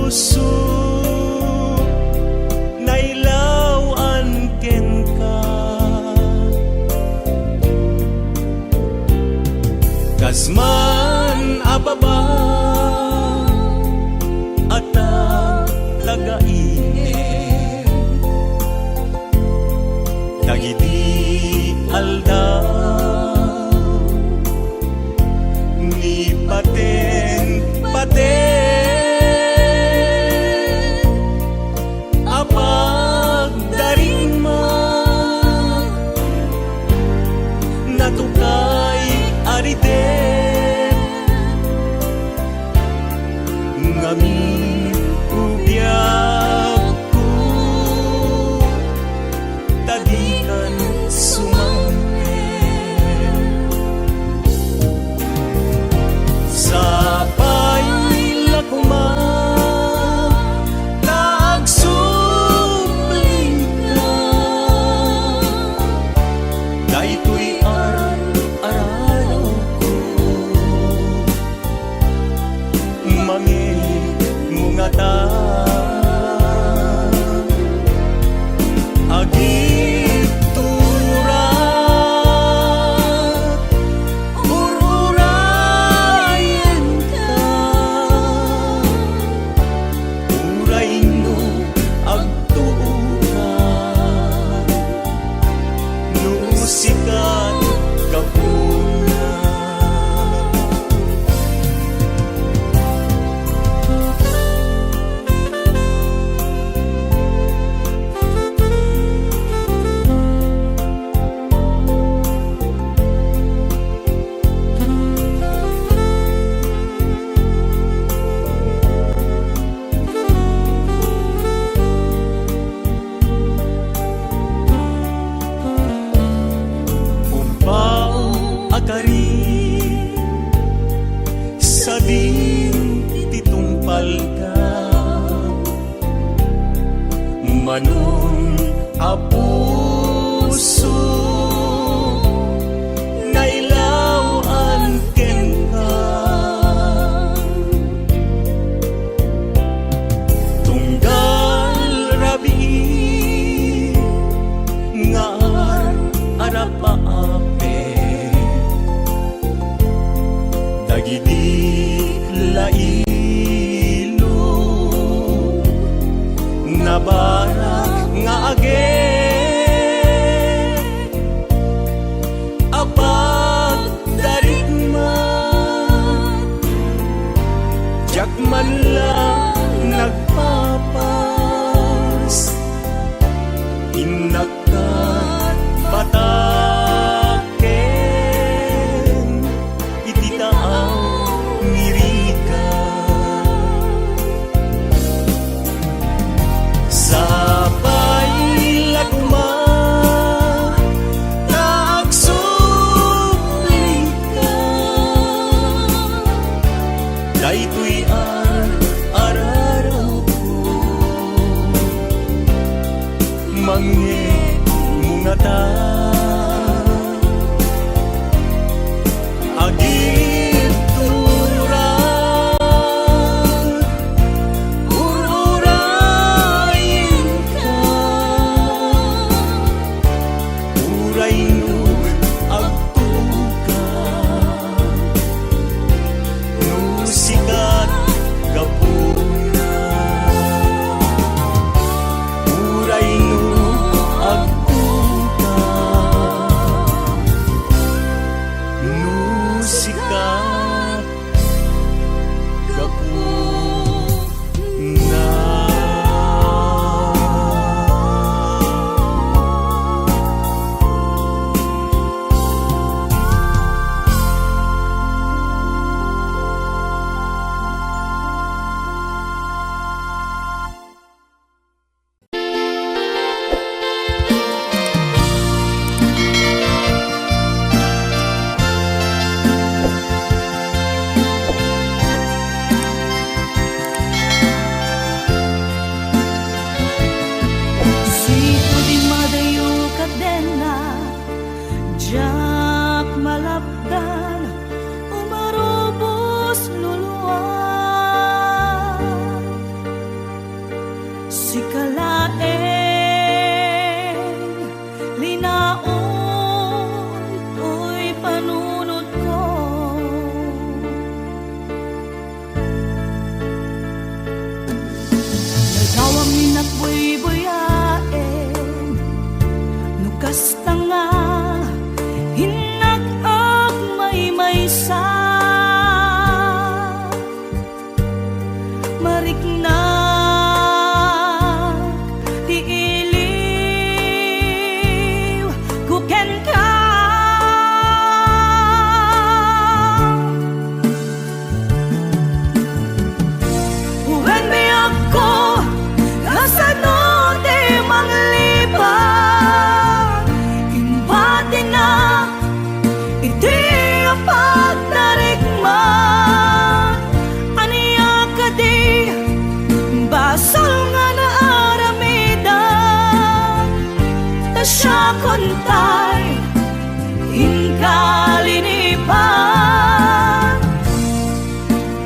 puso nailawan ken ka, kasman ababa at tagainit, dagiti aldaw ni paten apag darima natukay ariden ngamin ubyak ko tadikan sumangin sapay lakuma nagsubling ka daytoy aral-araw ko mangingungata agit turat ururayen ka uray no agtuo ka no sikat kapuna. minakbuy-buyaen, nukas tanga hinag-ag may-maysa, mariknag ti iliw kuken ka. When may ako kasano ti manglibang, imbati na iti pagtarikman, aniya ka di basol nga naaramidan, ta siya kontay inkalinipan.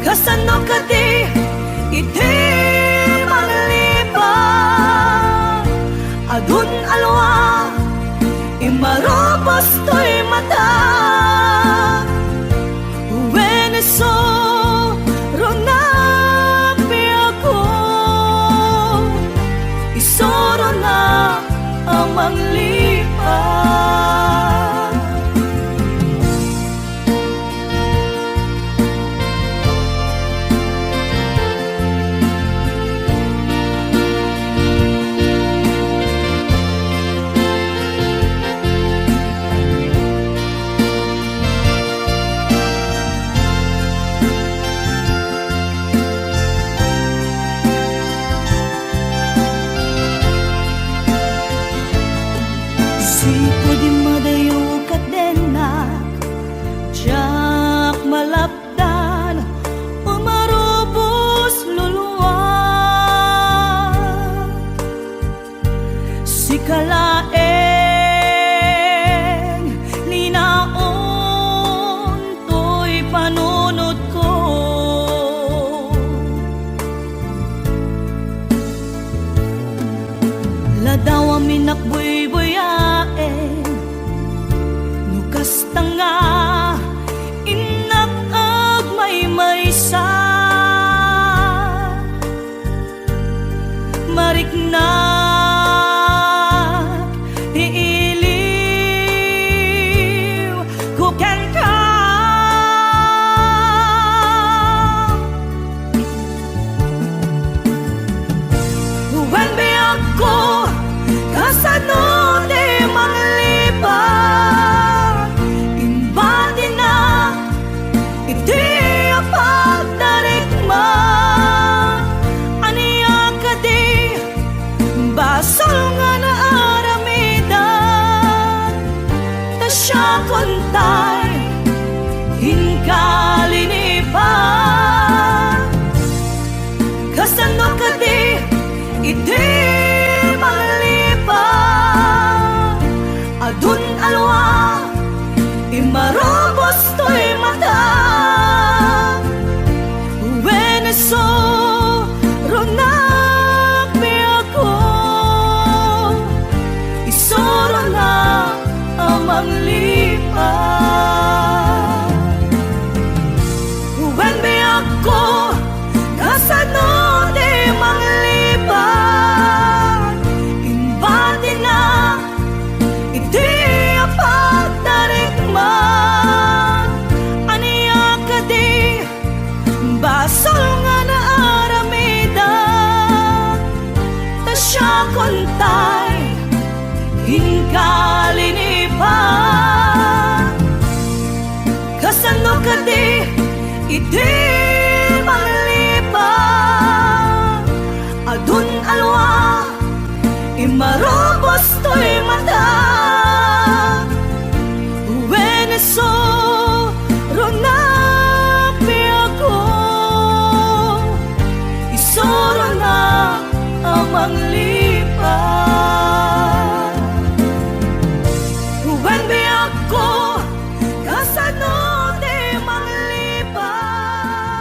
Kasano ka di iti manglibang, adun alwa imarobos to'y mata. Weneso ronapi ako, isoro na ang manglibang. Sipo di madayo kadenak, jak malapdan, umarubos luluwag. Sikalaeng linaon to'y panunod ko, ladaw ang minakbuy-buyaen, nukas tanga inag-ag may-maysa, mariknag ti iliw kuken ka. When may ako kasano di manglibang, imbati na iti pagtarikman, aniya ka di basol nga naaramidan, ta siya kontay inkalinipan. Kasano ka di iti manglibang, adun alwa imarobos to'y mata. Weneso ronapi ako, isoro na ang manglibang. When may ako kasano di manglibang, imbati na iti pagtarikman, aniya ka di basol nga naaramidan, ta siya kontay inkalinipan. Kasano ka di iti manglibang, adun alwa imarobos to'y mata. Weneso ronapi ako, isoro na ang manglibang. When may ako kasano di manglibang,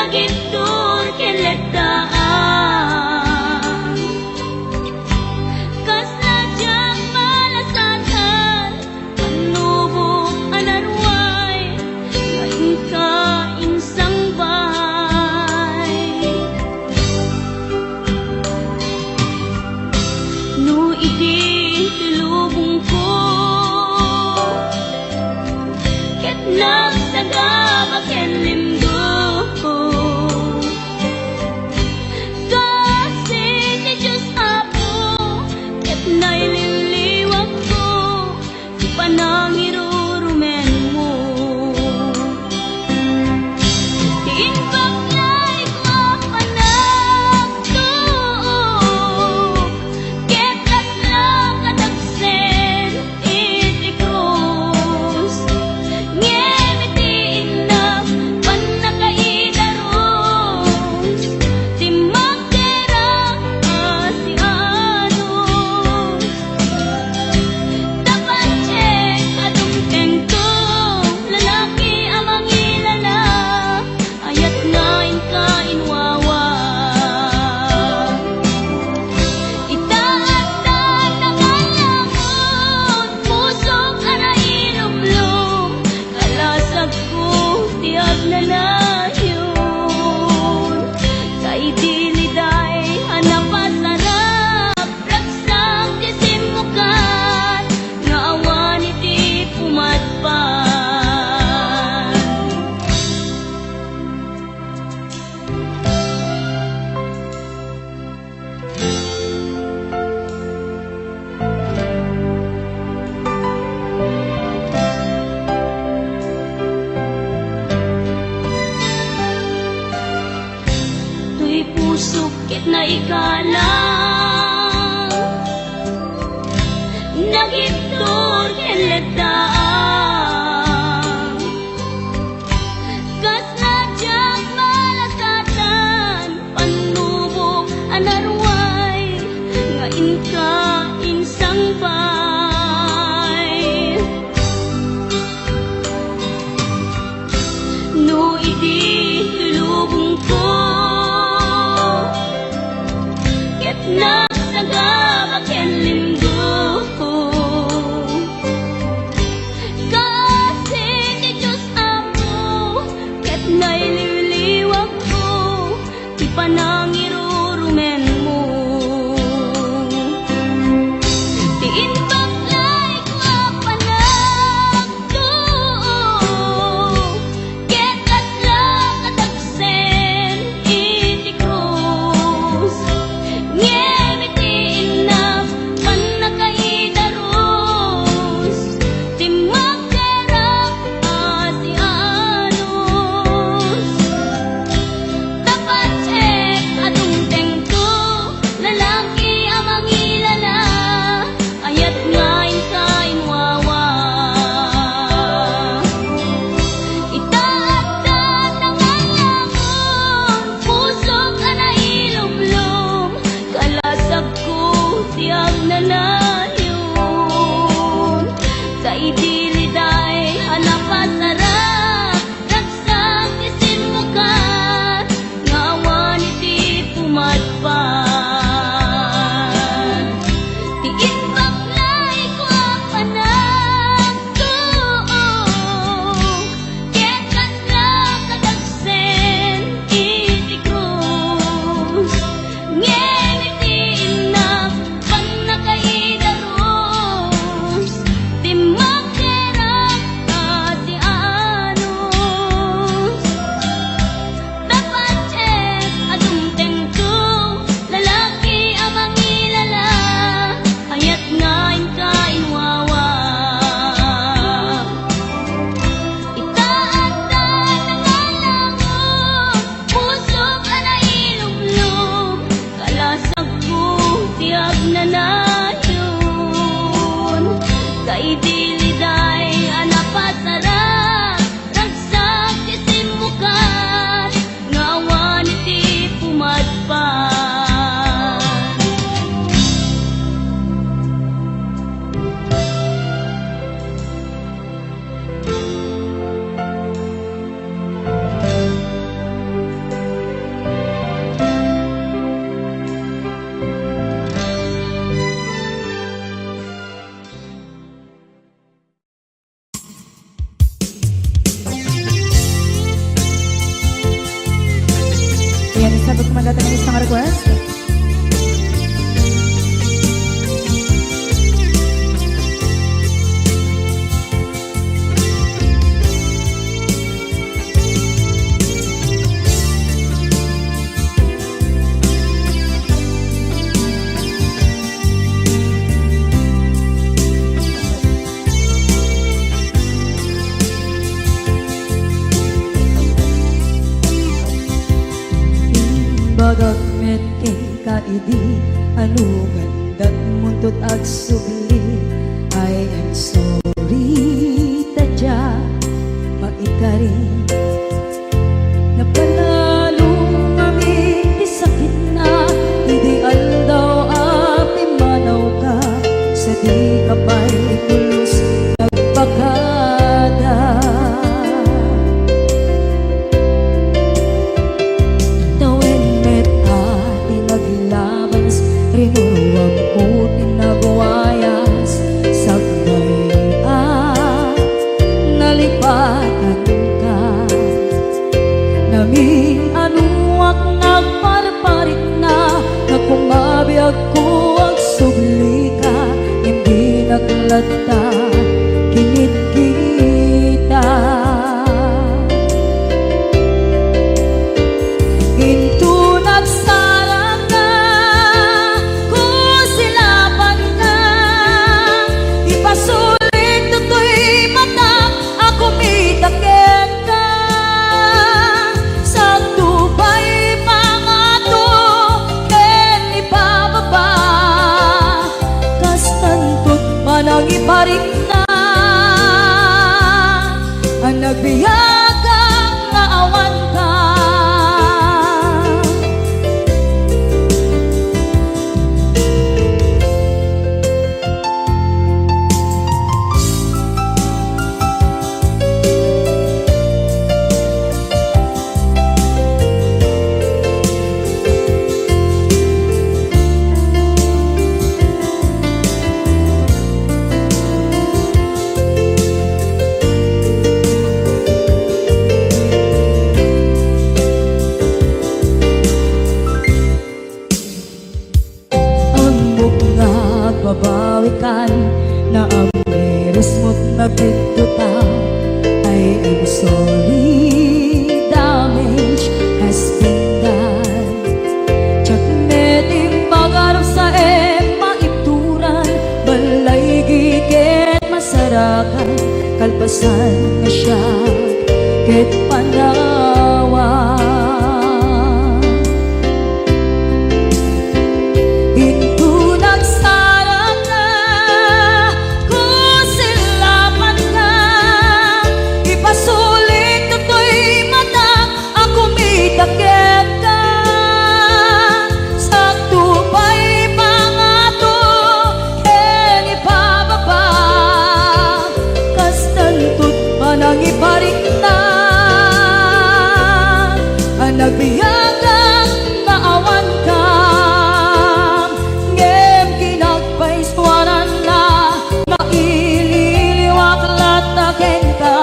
Nagitur keletaan kas najang malasatan panubok anarway ngayon ka insang bahay no idi lubong ko ket nagsagaba ken limgo kasi ni Diyos Apo ket naililiwag ko si panangirurumen mo diin baklay ko panagto ket taslang kadagsen iti krus ngemitiin na panakaidaros ti magdera si anos dapat check adong tengko lalaki amang ilala ayat ngain ka inwawa itaat na nakalamon pusok arairumlong kalasag ko tiag na layon kay diliday hanapasarap ragsang tisimukan nga awan iti pumatpan tuy pusok ket naikalang nagitur keletaan kas najang malasatan panubok anarway ngain ka insang bay no idi lubong ko ket nagsagaba ken linggo kasi ni Diyos Apo ket naililiwag ko ti panangirurumen mo diin baklay ko panagto ket taslang kadagsen iti krus ngemitiin na panakaidaros ti magdera si anos dapat check adong Tapos kumagata ng isang request. Bagat met kay kaidi anugan dat muntot ag subli. I am sorry tadya maikari napanalo kami di sakit na ideal daw api manaw ka sa di kapay kulos nagpakada. Rinuwag ko tinagwayas sagbay nalipatan ka namin anuak nagparparit na nakumabiyag ko ang subli ka hindi naglata kinit kita ginto nagsarang ka kung silapan ka ipasulit tutoy mata ako mitakit ka sa tubay mga to ken ipababa kastantot manang iparik na ang nagbiyagang naawan ka. Babawikan na ang meres mo't nagpituta. I am sorry, damage has been done. Tsak meting magarap sa maituran balay giket masarakan kalpasan na siya ket panawa. Nang iparik na ang nagbiyagang naawan ka ngem kinagpaiswanan na maililiwak lataken ka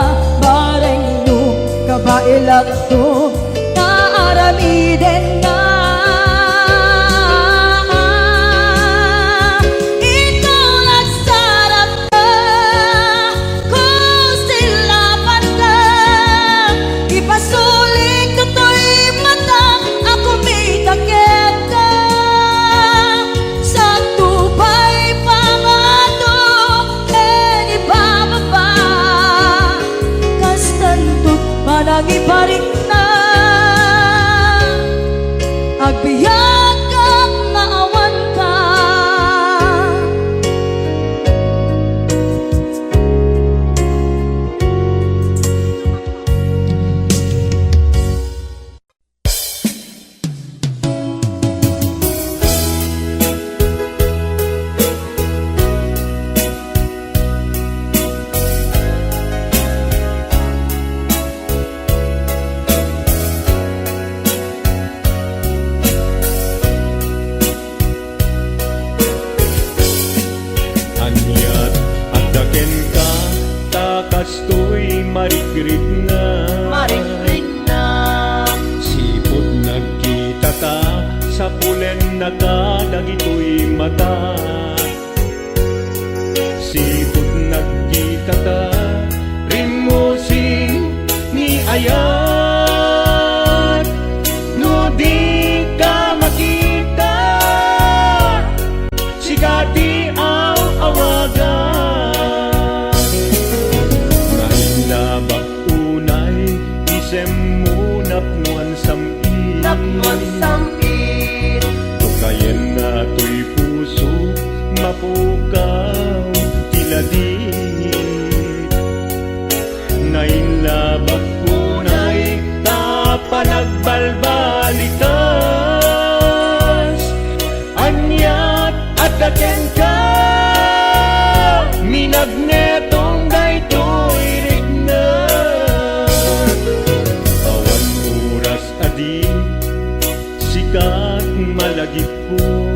bareng nung kabailak to naaramiden na. Manang iparik na sa pulen nakadagito'y mata. Sipot nagkita ta, rimosing ni ayat. No di ka makita, sigati ang awagan. Nainlabak unay, isem mo napnuan samit. Tukayan na to'y puso, mapukaw tiladit. Nainlabak unay, tapanagbalbalikas. Anyat at daken ka, minagnetong daytoy rignat. Awan oras adi, sikat malagip ko.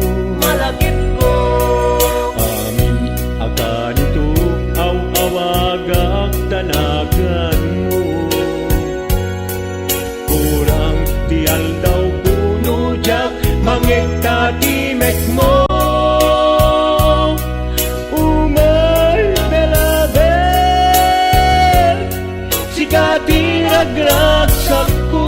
Amin akan ito, aw-awagak tanagan mo. Kurang tial daw puno jak, mangita timek mo. Umay belabel, sikati nagragsak ko.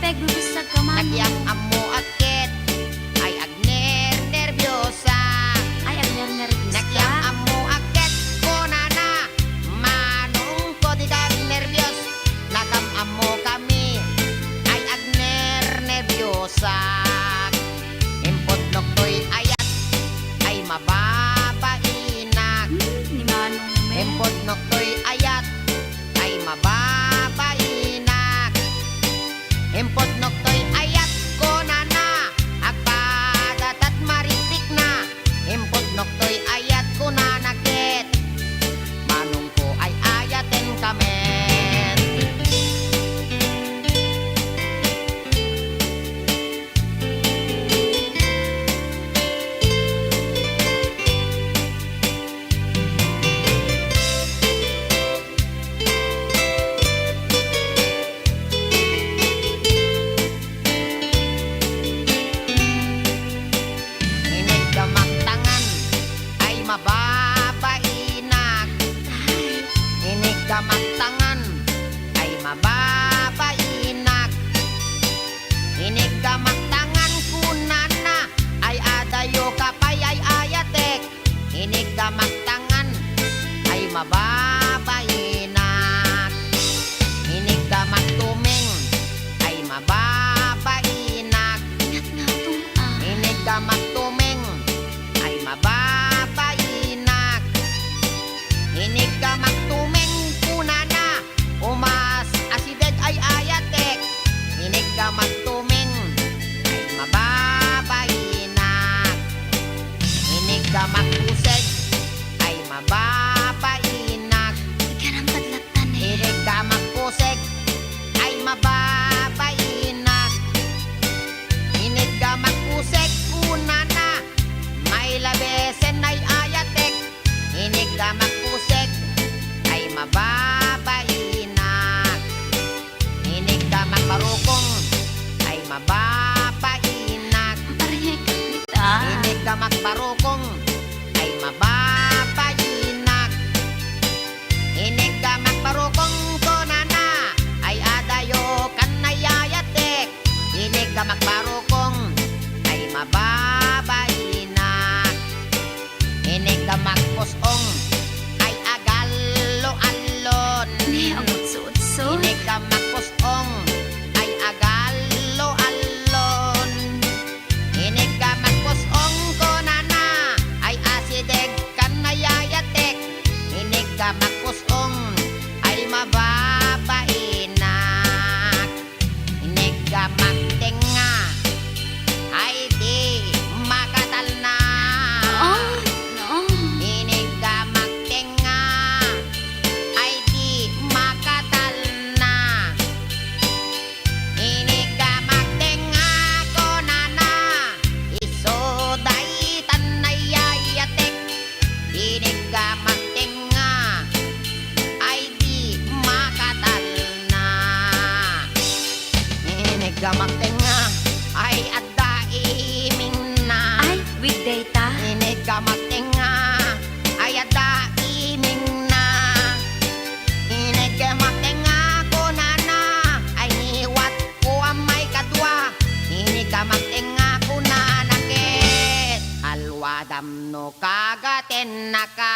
peg bubusag ka man. Nagyang amo akit ay agner nervyosa. Ay, agner nervous Nagyang ka. amo akit kunana manong ko di ka nervyos. Nagam amo kami ay agner nervyosa. Impot noktoy ayat ay mababainak. Ni Manong me. Impot noktoy ayat ay mababainak. Impot noktoy ayat ko na agpadat at maritik na. Impot noktoy ayat ko na nakit manong ko ay ayaten kamen. Inig gamagtangan ay mababainak. Inig gamagtangan ay mababainak. Inig gamagtangan kunana ay adayo kapay ay ayatek. Inig gamagtangan ay mababainak. Inig gamagtuming ay mababainak. Ingat na itong ah. Inig ka magtuming ay mababainak. Inig ka magtuming kunana umas asideg ay ayatek. Inig ka magtuming ay mababainak. Inig ka magpuseg ay mababainak. Ikarampat latan eh. Inig ka magpuseg ay mababainak. Inig ka magpuseg kunana may labesen ay ayatek. Inig ka magpuseg ay mababainak. Inig ka magmarukong ay mababainak. Parehek kita. Inig ka magbarukong ay mababainak. Inig ka magbarukong kunana ay adayo kan ayatek. Inig ka magbarukong ay mababainak. Inig ka magpusong ay agalo-alon. Ni ang utso-utso. Inig ka magpusong ay agalo-alon. Inig ka magpusong kunana ay asideg kan ayatek. Inig ka magpusong ay mababainak. Inig ka magtenga ay di makatal na. Oh, no. Inig ka magtenga ay di makatal na. Inig ka magtenga kunana isoday tanay ayatek. Inig ka magtenga ay di makatal na. Inig ka magtenga ay adda iming na. Ay, weekday ta. Inig ka magtenga ay adda iming na. Inig ka magtenga kunana ay niwat ko ang may kadwa. Inig ka magtenga kunana ket alwadam no kagaten na ka.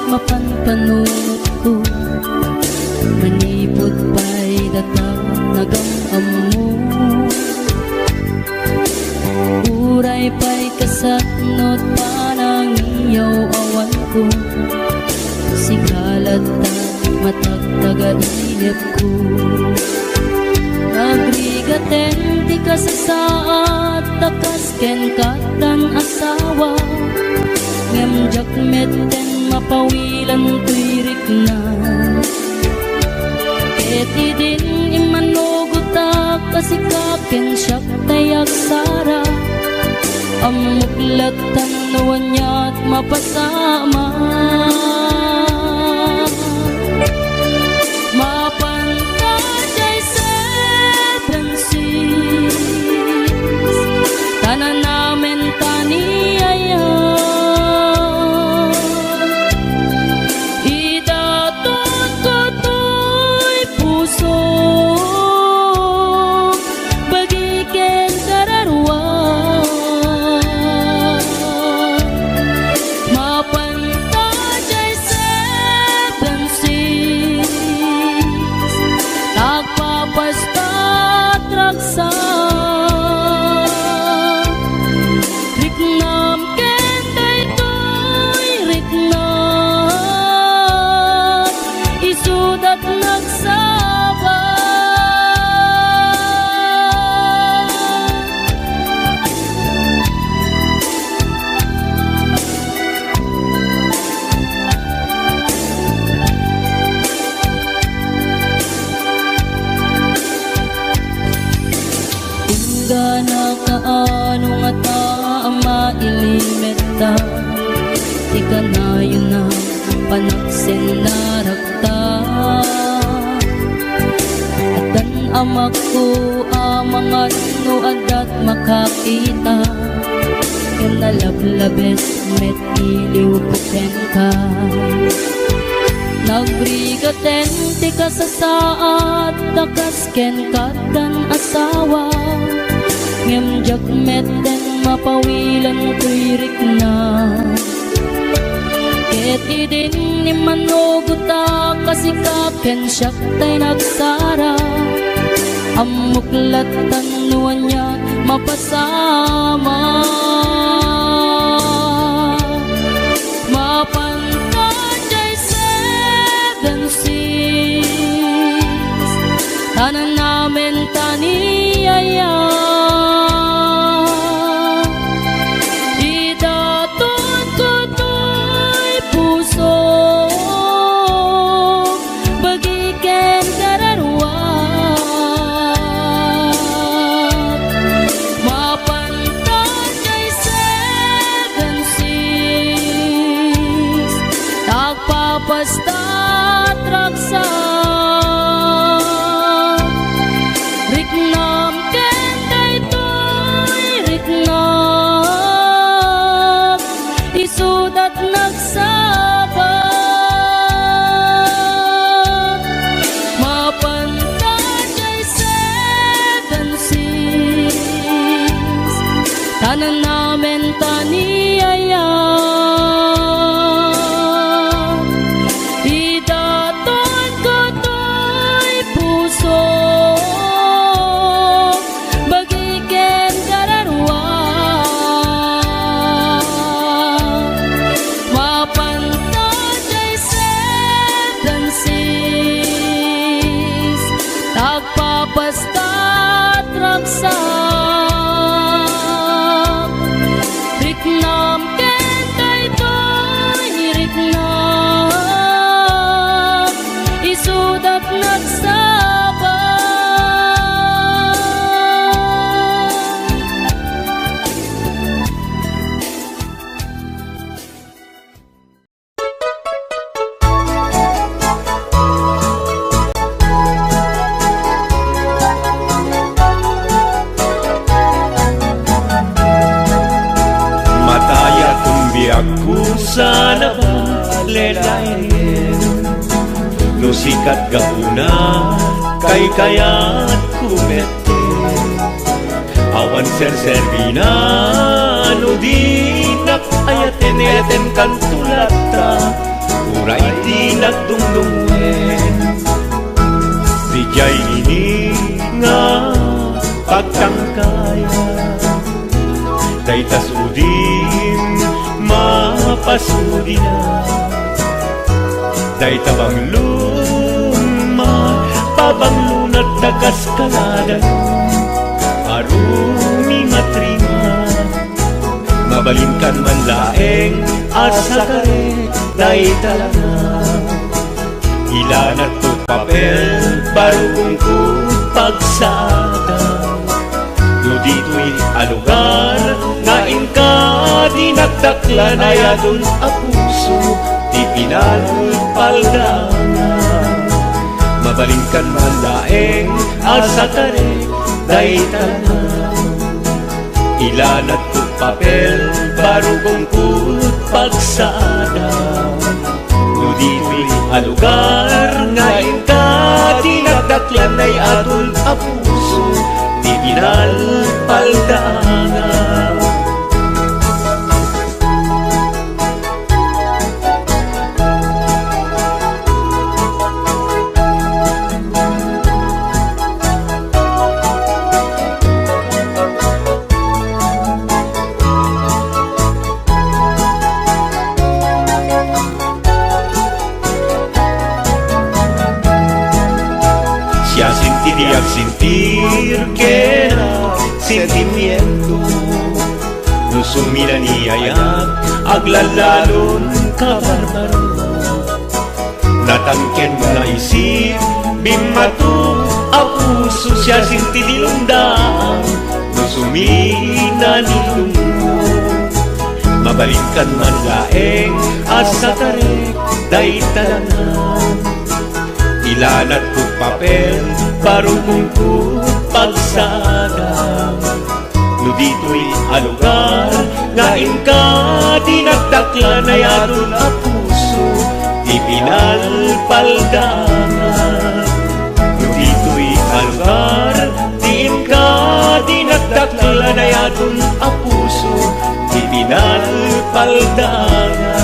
mapanpanunot ko. Manipod pa'y datang nagamam mo. Uray pa'y kasatnot panang iyaw awan ko. Sikalat ta matagtaga-inip ko. Nagrigaten ti ka sa saat takas ken katan asawa ngem jakmet ten mapawilan tuirik na ket idin imanugutak kasikaken siyak tayak sara amuklatan nuwanyat mapasama mapantajay seven seas tanan namin taniyaya idatot ko to'y puso bagiken kararwa mapantajay seven seas tagpapastat raksa riknam ken daytoy riknam isudat nagsaba Tingga na kaano nga taama ilimeta Ika na yun na panaksin na rakta Atan amak ko amangat no adat makakita Yan nalablabes met iliw puken ka Nagbrigaten ti ka sa saat takas ken katan asawa ngem jakmet den mapawilan tuirik na ket idin ni manuguta kasikaken siyak tay nagsara amuklatan nuwanya mapasama mapantajay seven seas tanan namin taniyaya idatot ko to'y puso bagiken kararwa mapantajay seven seas tagpapastat raksa riknam ken daytoy riknam isudat nagsaba mapantajay seven seas tanan namin taniyaya idatot ko to'y puso bagiken kararwa mapantajay seven seas tagpapastat raksa riknam ken daytoy riknam isudat nagsaba Mataya kung biyak ko sana lelayin no sikat gauna kay kayat kumete awan serservina no di nakayaten kantulata uray di nagdungdungen di jay ini nga pagtangkaya Daytas udin mapasudi na Daytabang luma pabang lunat na kaskaladan Arumi matrima Mabalinkan man laeng asa kare day talaga. Ilan at to papel barugong ko pagsada. No dito'y alugar nga inka di nagdaklan ay adun a puso di pinalpaldana. Mabalinkan man laeng asa kare day talaga. Ilan at to papel barugong ko pagsada. No dito'y alugar nga inka di nagdaklan ay adun a puso di pinalpaldana. Siya sentir y al sentir que era sentimiento. No sumira ni ayak aglalalon kabarbaro. Natangken mo na isip bimatu a puso siya sinti dilundaan. No sumina ni lungo. Mabalinkan man laeng asa tarek day talangan. Ilanat ko papel barugong ko pagsada. No dito'y alugar nga inka di nagdaklan ay adun a puso di pinalpaldana. No dito'y alugar di inka di nagdaklan ay adun a puso di pinalpaldana.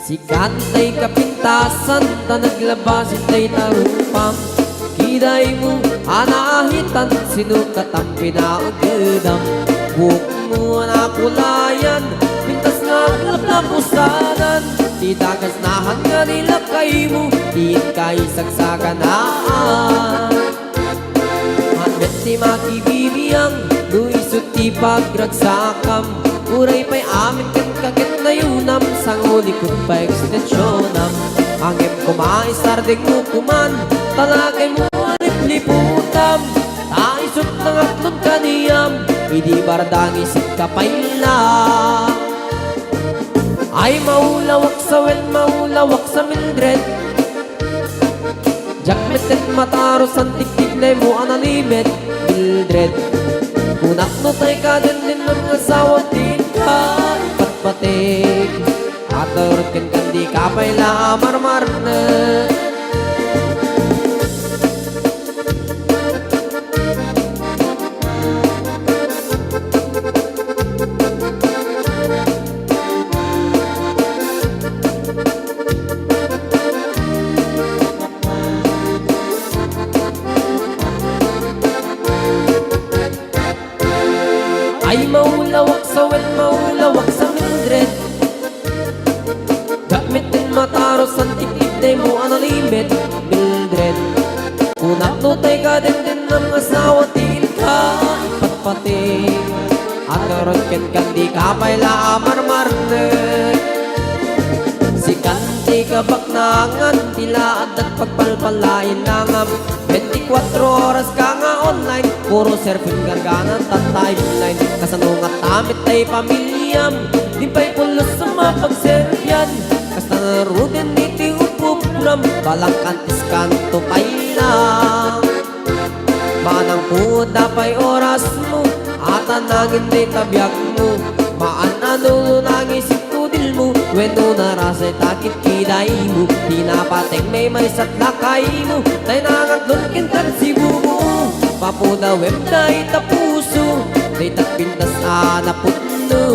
Sikat tay kapintasan, ta naglabas itay tarupang. Kiday mo, anahitan, sinukat ang pinaugedam. Buk mo na kulayan, pintas nga aglap na pusanan. Di dagas nahan nga nilakay mo, di kay sagsaganaan. Handet ti makibibiyang, luisot ti pagragsakam. Uray pa'y amin kan kakit na yunam, sang ulikot pa ekstensyonam. Angem kumay sardeng mo kuman, talagay mo alip-liputam. Taisot ng aklon kaniyam, hindi bardang isip kapayla. Ay maulawak sa wen, maulawak sa Mildred. Jakmetet mataros ang tiktik na mo analimet, Mildred. Kunak no tay ka din ng asawa din ka ipatpatig. Atarot kan di ka pa'y marmar na. Ay maulawak sa wen, maulawak sa Mildred. Gamitin mataros ang tiktik na mo analimit, Mildred. Kunak no tay ka din ng asawa til ka ipatpating. At karot kan di ka pa'y marmar na. Si kanti kabak nangan, tila at pagpalpalain langam. 24 oras ka nga online, puro surfing garganan at timeline. Kasanungat tamit ay pamilyam, di pa'y pulos sa mapagservyan. Kasta narudin iti upupulam, balang kantis kanto pa'y lang. Manang puda pa'y oras mo, at anangin di tabyak mo. Maanano nang isip kudil mo, weno narasay takit kiday mo. Di napating may marisat lakay mo, tay nangatlon kintan sibu mo. Papuda web day tapuso, day tapintas anapuno.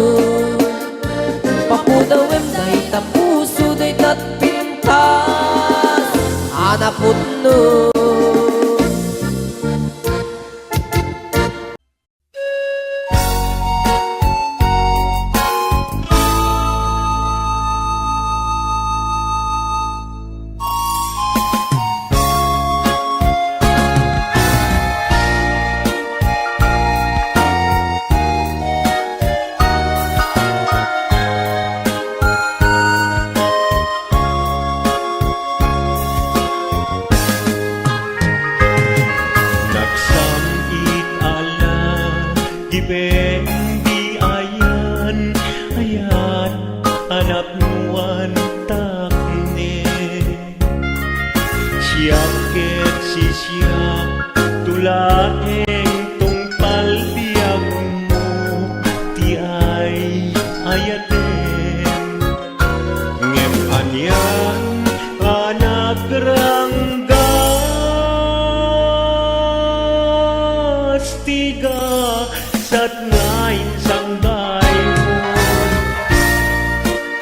ngayon sang bayon.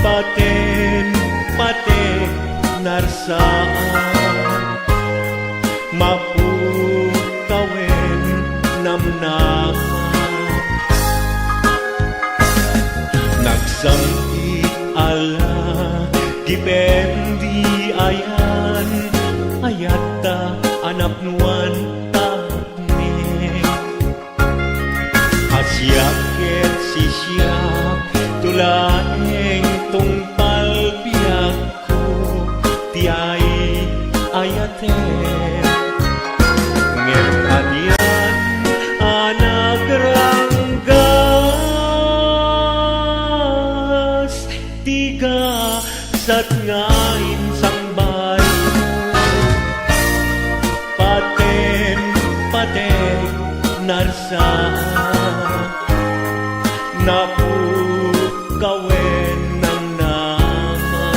Paten narsaan mapukawen namnaman. Nagsamit ala gipendi ayan ayata anapnuan takne. Asyaket sisyak tulaeng tungpal biyak ko tiay ayate. Ngem anyan anagranggas tiga sat ngain sang bayo. Paten narsa napukawen ng nama.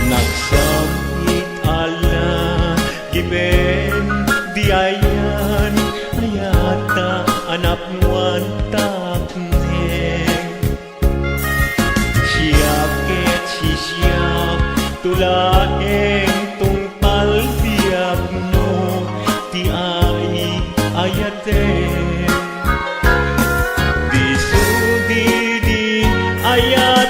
Nagsamit ala giben di ayan ayata anapnuan takne. Siyaket sisyak tulaeng tungpal biyak mo ti ay ayate. Di sudi di ayat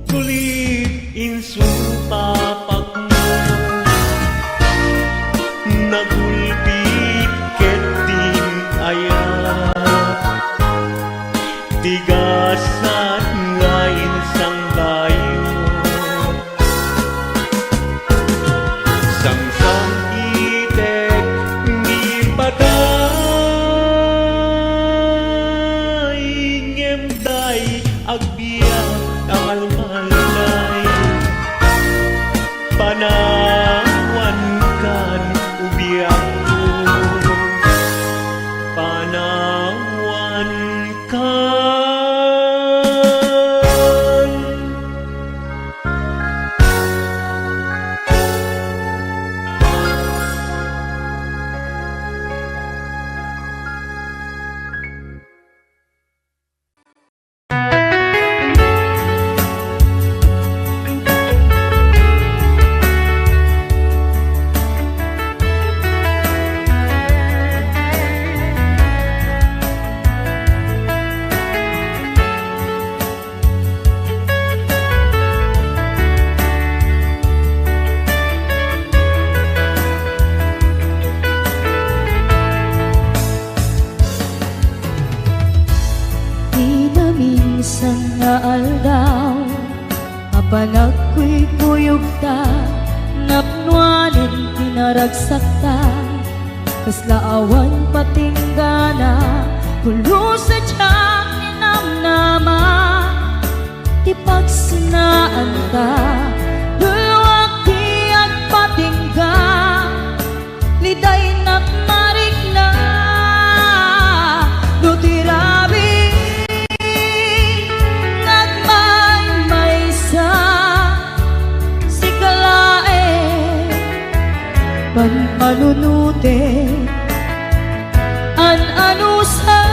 kulit insu papak mo nagulpit ket din ayat tigasat ngayon sang bayo. Sang itek di patay ngem day agbiyak ang almalay. Panawan kan ubiyak ko, panawan kan. Minsan nga aldaw apan ako'y kuyog ta napnuanin pinaragsak ta kaslaawan patinggana pulo sa tiyak ninamnama ipagsanaan ta dulwag tiyak patingga liday nakmarik na nutirabi panunute an-ano sa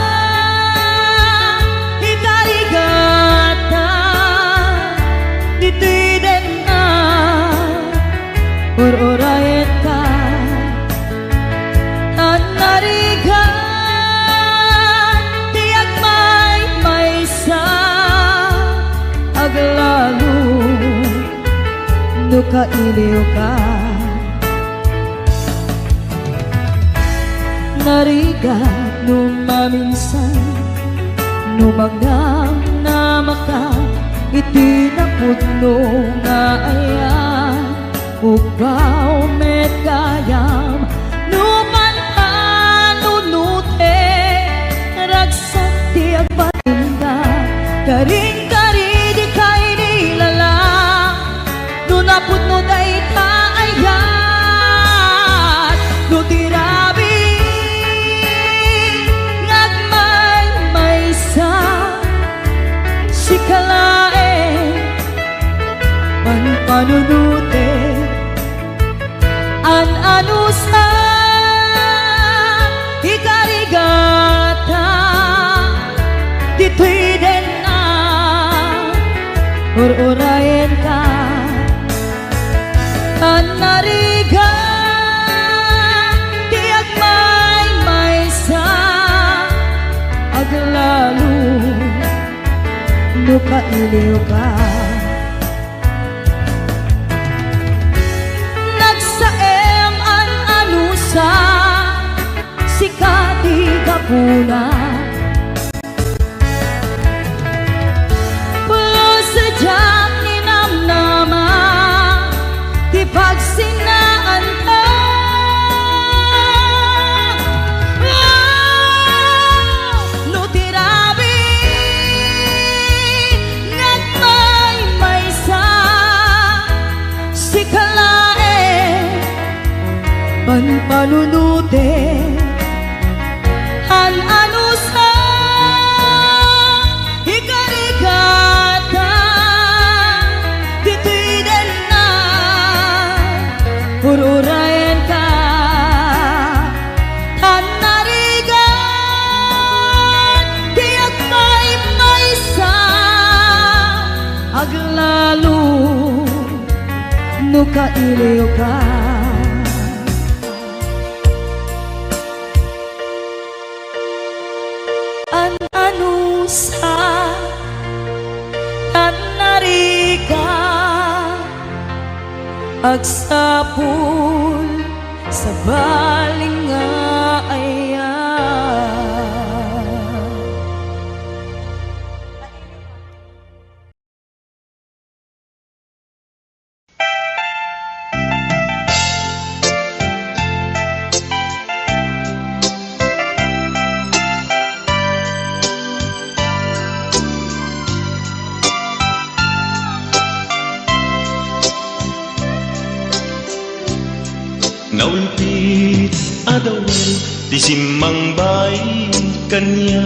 ikarigata ditiden na or-orayeta an-narigan tiyak may sa aglalo no kailiw ka. Narigat no maminsan no magnam na maka itinapudno nga ayan ubaw met kayam no mananunute ragsak di agpatinda karing-kari di kay nilala no napudno day taayan no tirabi ngagmay-maysa si kalae panpanunute an anusa ikarigata dito'y din na urayan ka an nariga di agmay-maysa aglalo no kailiw ka. Nagsaem an anusa si kati kapuna pulo sadyang ninamnama di pagsinaan ka. No tirabi ngagmay-maysa si kalae panpanunute an anusa ikarigata dito'y din na ururayan ka an narigat di agmay-maysa aglalo no kailiw ka. An anusa an nariga agsapul sa baling nga ayan. Naulpit adawel di simmang bay kanya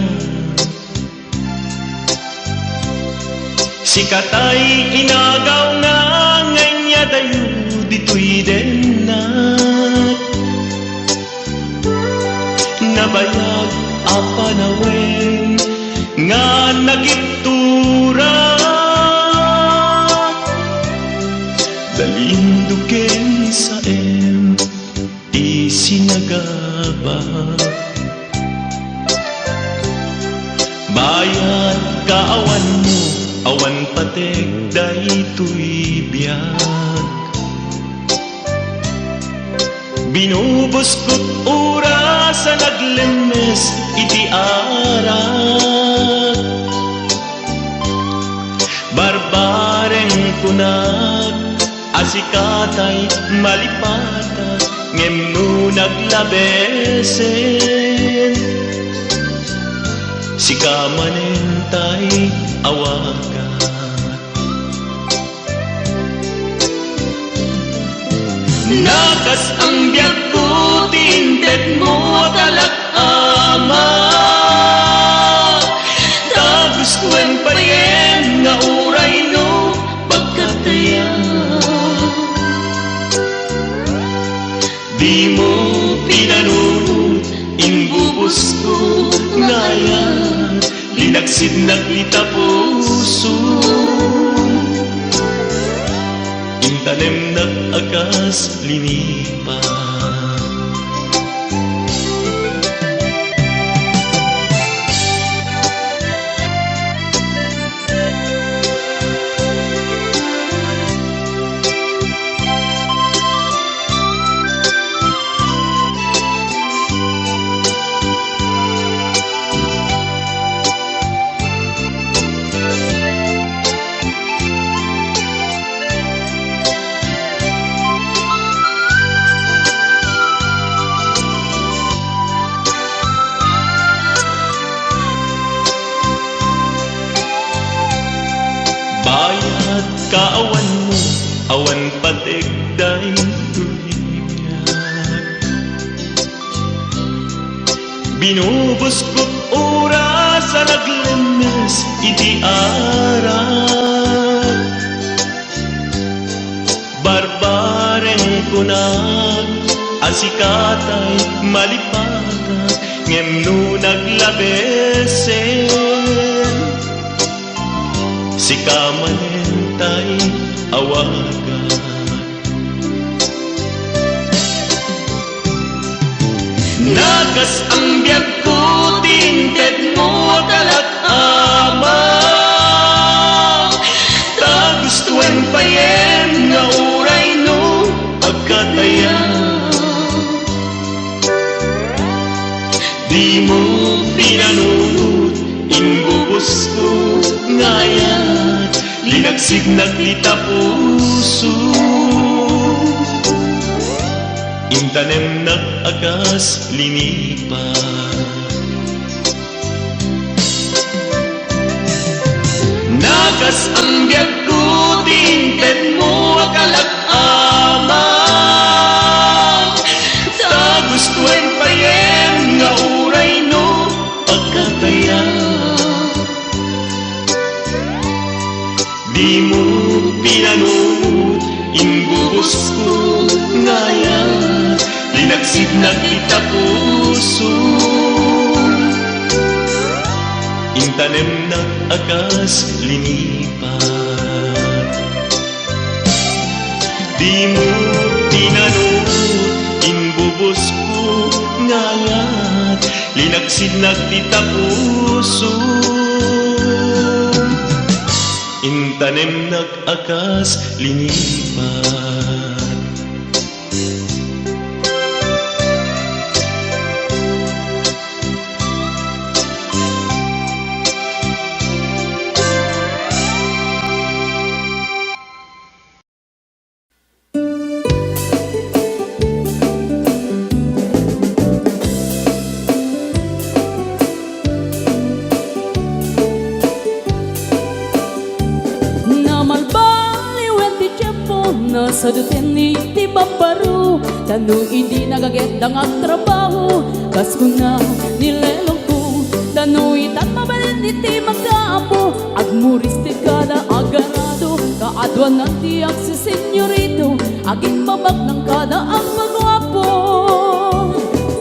si katay inagaw nga nganya dayo dito'y denat nabayag apanawen nga nagiptura dalinduken sa isinagaba bayan kaawan mo awan patek daytoy biyag binubos ko't oras sa naglemes iti arak barbareng kunag asikatay malipata ngem no naglabesen si kamanentay awagat nakas ang biyak ko tinted mo talak ama tapos kuen payen nga uray no pagkatayan di mo pinanunod imbubos ko ngayon linaksid naglita puso intanem nag-agas linipa at kaawan mo, awan patigday tulingan. Binubos ko't oras sa naglemes iti aral. Barbaren ko na ang sikatay malipatan, ngem no naglabesen si kamanentay awagan. Nagas ang biyag ko, tinted mo kalak-ama. Ta gustuan pa yen nga uray no pagkatayan. Di mo pinanunod, inbubos ko ngayon, linagsig nagtita puso. Intanem nag-agas linipan. Nagas ang biyag ko, tinted mo akalag-ama. Ta gustuan pa yen nga uray no pagkatayan. Di mo pinanunod, inbubos ko ngayon, linagsig na kita puso. Intanem nag-agas linipan. Di mo pinanunod, inbubos ko ngayon, linagsig na kita puso. Intanem nag-agas linipan. Sa duteni ti babaru, tanu hindi nagaget ang trabaho. Kas ko na nilelong ko, tanu itat mabalin iti magkaapo. Agmuris ti kada agarado, kaadwan ng tiyak si senyorito, aging babag ng kada ang pagwapo.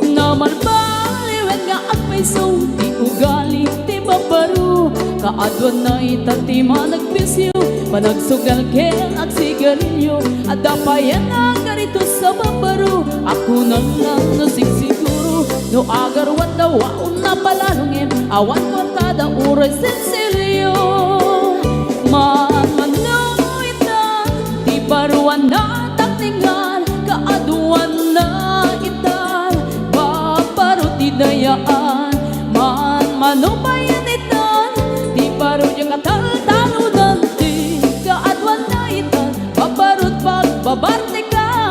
Naman baliwen nga agpaiso, ti ugali ti babaru, kaadwan na itati managpisyo. Panagsugal ken at sigarilyo, at dapayan ang garito sa babaro. Ako na lang nasigsiguro, no agarwat daw waon na palalungin, awan kwartada uray sensilyo. Manmanuitan, di baruan na takningan, kaaduan na itan, babaro ti dayaan. Manmanubayan itan, di baro yung katal-talunan, babarut pagbabarte ka.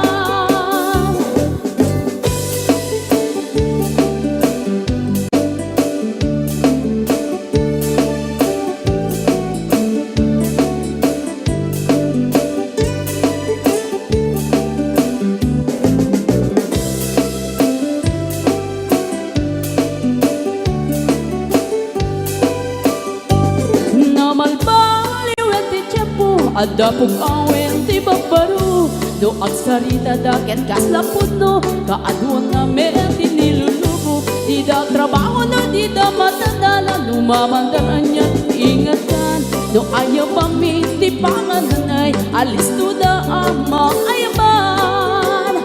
Namalbaliwet ti tiempo, adapog awen ti babaru. Do agsarita daket kaslapod no, kaaduan na meron tinilulubo. Di da trabaho no, di da matandala, lumamandaran niya ingatan. Do ayaw pami ti pangananay, alis to da ama ayaman.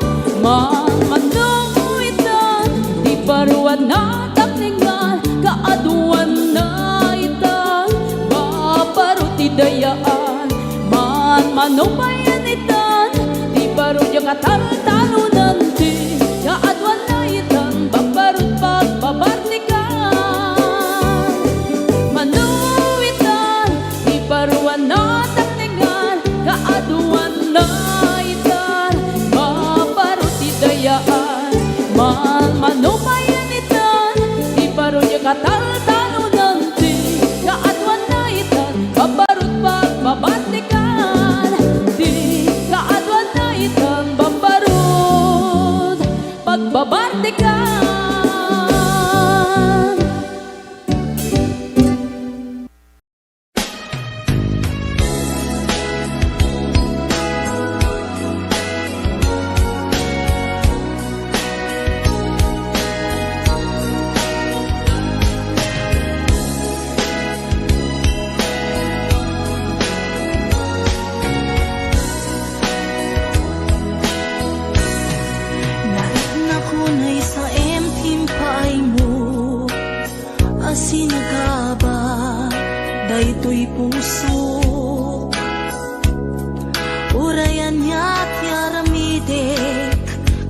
Manuitan, di baruan na takningan, kaaduan na itan, babaro ti dayaan. Manubayan itan, di baro yung katal-talunan, di kaadwan na itan, babarut pagbabarte ka. Manuitan, di baruan na takningan, kaaduan na itan, babarut ti dayaan. Manubayan itan, di baro yung katal-talunan, di kaadwan na itan, babarut pagbabarte ka. pagbartikan, di kaadwan na itang bambarod, pagbabartikan. Nakunay sa empty paay mo, asinagaba, daytoy puso. Urayan niya't yaramidek,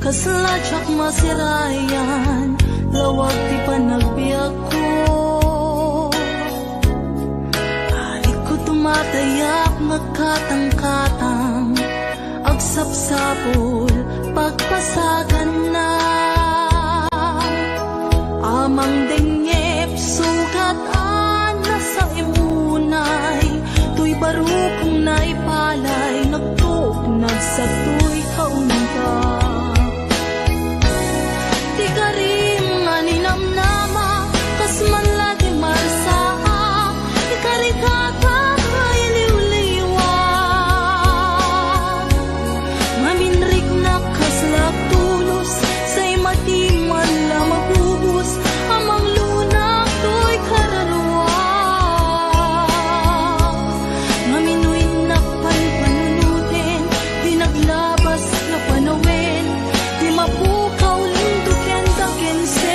kasladyak masirayan, lawag ti panagbiag ko. Arik ko tumatayak, magkatang-katang, agsapsapol, pagpasagan na. Amang dengep, sugat na sa imunay, tuy barukong naipalay, nagtugnag sa tuy kaunta. Di ka rin nga ninamnama, kas man lagi marsaha, di ka rin kakakay liw-liwa. Maminrik na kaslak tulos, sa'y matiman la mabubos, amang lunak to'y kararwa. Maminoy na panpanunutin, di naglabas na panawin, di mapukaw linduken da kensen.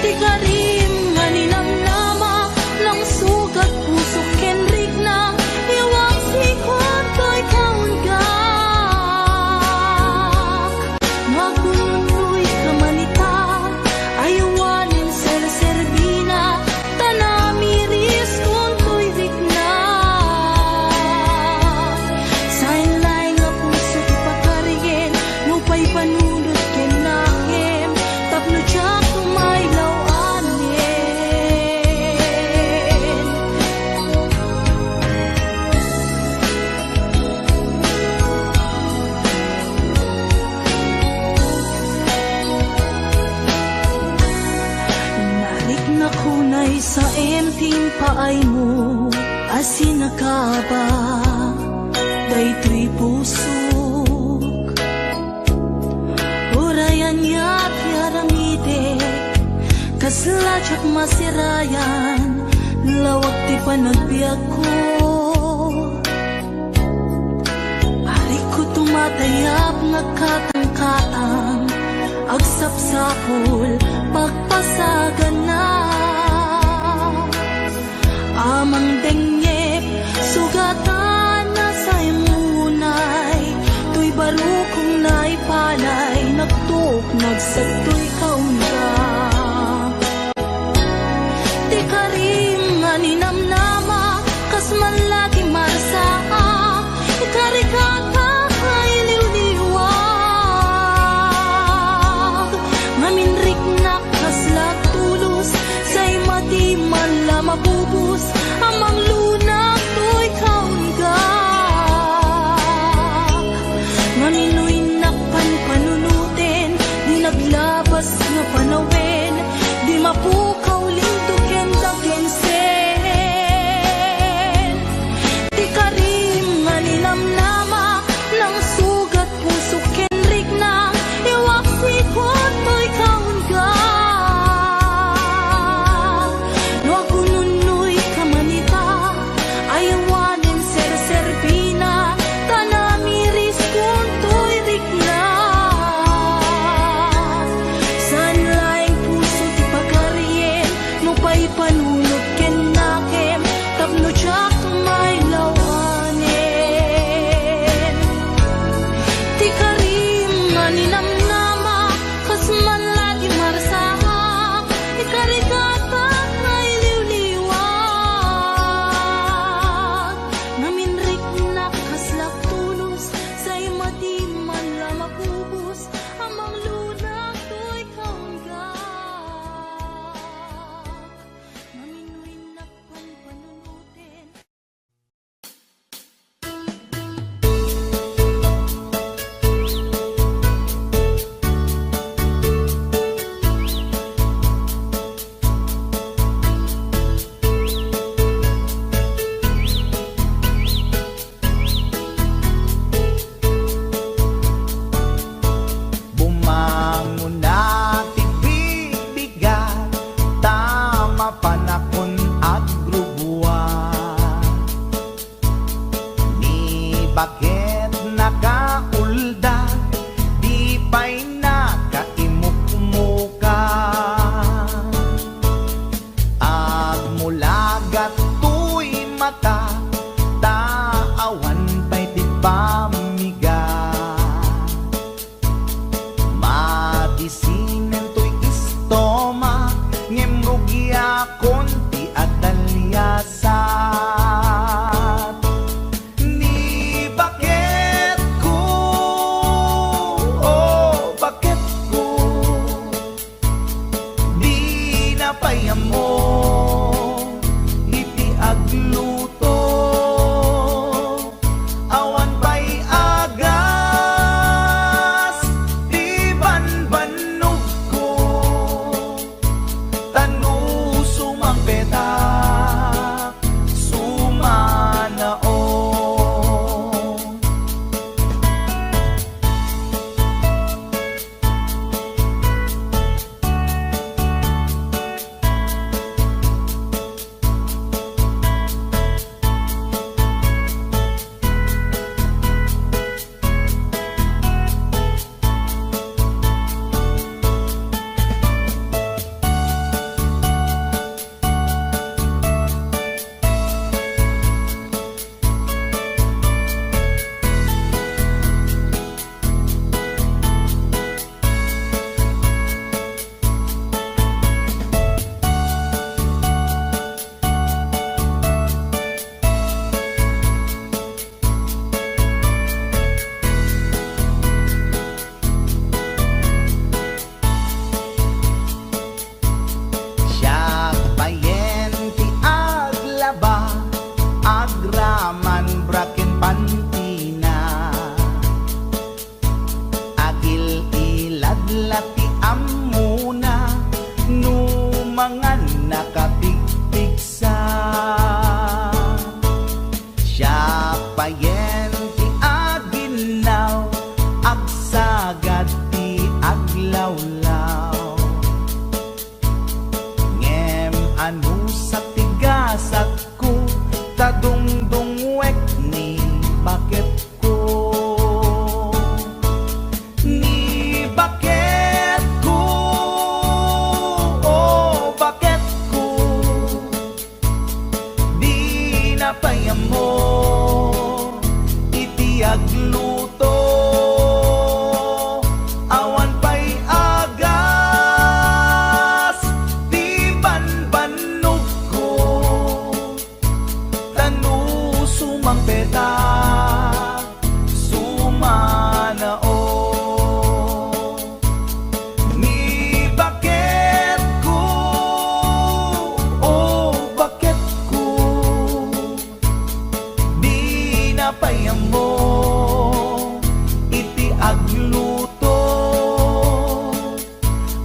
Di ka rin nga ninamnama, lang sugat puso kenrik na, iwang sikot to'y kaunggak. Magunoy ka manita, ayawanin ser-serbina, tanamiris kung to'y rikna. Sainlay nga puso ipakarigen, nupay panunod kenahem, tapno tiyak tumaylaw anin. Narik na kunay sa empting paay mo, asinagaba, daytoy pusok. Urayan niya't yaramidek, kasladyak masirayan, lawag ti panagbiag ko. Arik ko tumatayap, nagkatang-katang, agsapsapol, pagpasagan na. Amang dengep, sugatan na sa imunay, tuy barukong naipalay, nagtuknag sa tuy kaunta. Di ka rin nga ninamnama, kas man lagi marsaha, ikari kakakay liw-liwag. Maminrik na kaslak tulos, sa'y matiman la mabubos, amang lunak to'y kaunggak. Maminoy na panpanunutin, di naglabas na panawin, agraman braken pantina agil ilad lati amuna numangan nakapigpigsa siya payen ti aginaw agsagad ti aglawlaw ngem anu sa tigasat ko tadungdungwek ni bakit ko ni bakit ko oh bakit ko di napayam mo iti agluto awan pa'y agas di banbanog ko tanu sumang peta sumanao ni bakit ko oh bakit ko di napayam mo iti agluto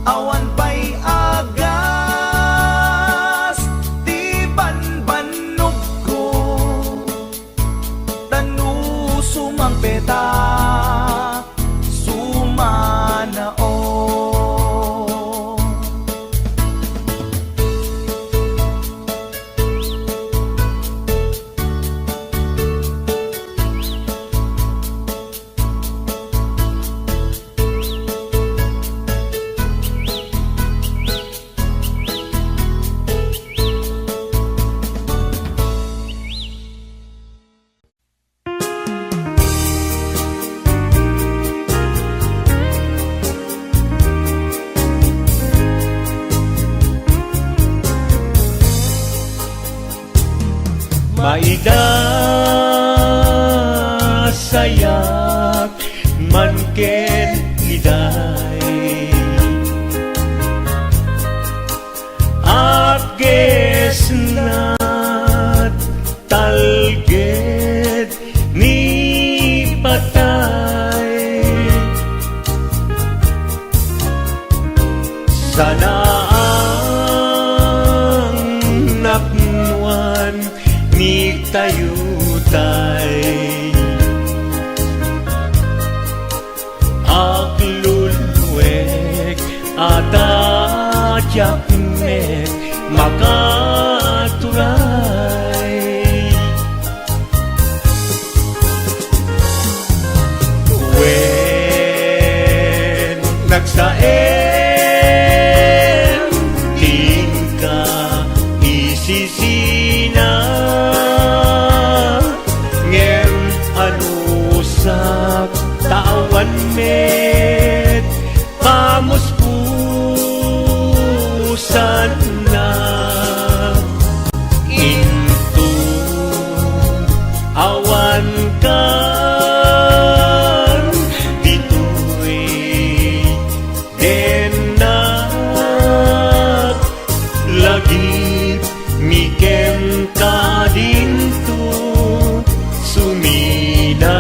awan pa'y agas di banbanog ko tanu sumang peta sumanao Maida sayak manken iday Agges na talged ni patay sana ang napnuan ni tayutay aglulwek at atyakmek makaturay when nagsaem tingka isisina ngem anusak tawan met pamuspusan na into awan kan ditoy denak lagi mikem kadinto sumina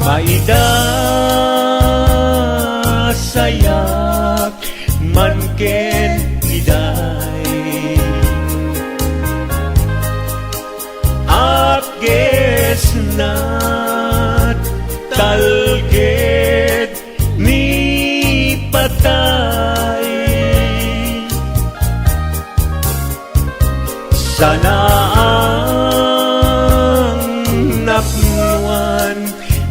Maida sayak manken iday Agges na talged ni sana ang napnuan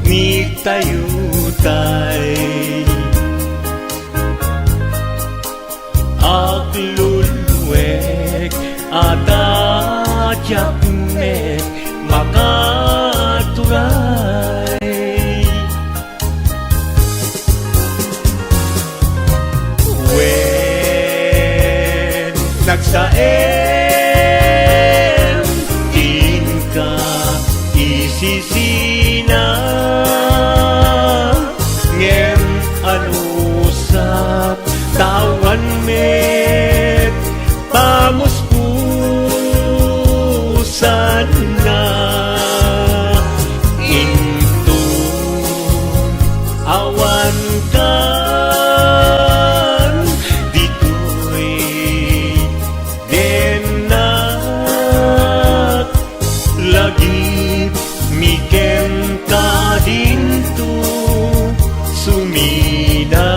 ni tayutay aglulwek at adyakmek makaturay when nagsaem din ka isisina ngem anusap tawan met pamuspusan na into awan kan dito'y denak lagi mikem ka dinto sumina